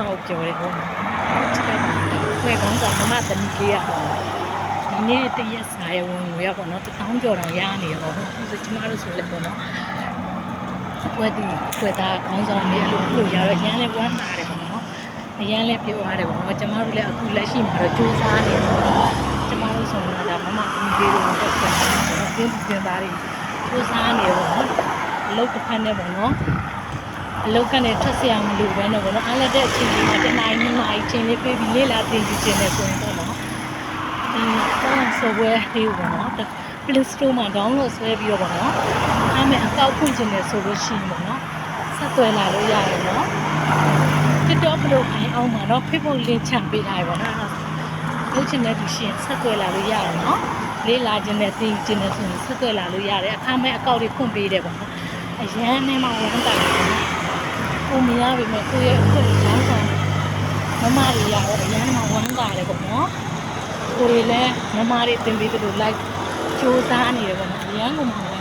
ကိုပြောတယ်ပေါ့ခွဲကောင်းဆောင်မမသမီးလေးရပေါ့ဒီနေ့တရက်စားရဝင်ငွေရပေါ့နော်1000ကျော်တောင်ရနေရပေါ့ဆိုကျမတို့ဆိုလည်းပေါ့နော်ပွဲသူပွဲသားကောင်းဆောင်လေးလို့ရတော့ရမ်းလည်းဝမ်းသာတယ်ပေါ့နော်အရန်လည်းပြောရတယ်ပေါ့နော်ကျမတို့လည်းအခုလက်ရှိမှာတော့စူးစမ်းနေတယ်ကျမတို့ဆိုတော့ဒါမမသမီးလေးတို့တော့ပြန်တော့ပြင်းသားတွေစူးစမ်းနေပေါ့နော်အလုပ်တစ်ဖက်နဲ့ပေါ့နော်အလုပ်ကနေထွက်ဆရာမလို့ပဲတော့ဗောနော်အားလက်တဲ့အချိန်လေးမှာတနိုင်2နာရီချိန်လေးပြေးပြီးလေ့လာသင်ယူခြင်းနဲ့ဆိုရင်တော့နော်ဒီsoftware လေးကိုဗောနော် Play Store မှာ download ဆွဲပြီးတော့ဗောနော်အားမဲ့အကောက်ဖွင့်ခြင်းနဲ့ဆိုလို့ရှိရင်ဗောနော်ဆက်သွယ်လာလို့ရတယ်နော် TikTok လို့ခိုင်းအောင်မှာနော် Facebook link ချပေးထားရဗောနော်လုပ်ချင်တဲ့သူရှိရင်ဆက်သွယ်လာလို့ရတယ်နော်လေ့လာခြင်းနဲ့သင်ယူခြင်းနဲ့ဆိုရင်ဆက်သွယ်လာလို့ရတယ်အခမဲ့အကောက်တွေဖွင့်ပေးတယ်ဗောနော်အရန်နဲ့မှဝန်တာတယ်နော်ကိုမရပြီမဲ့ကိုရဲ့အခုလောင်းဆောင်မမတွေရတော့အရန်မှဝမ်းသာတယ်ပေါ့နော်ကိုတွေလည်းမမတွေတင်ပေးသလိုလိုက်စူးစမ်းနေတယ်ပေါ့နော်အရန်ကိုမှဝမ်း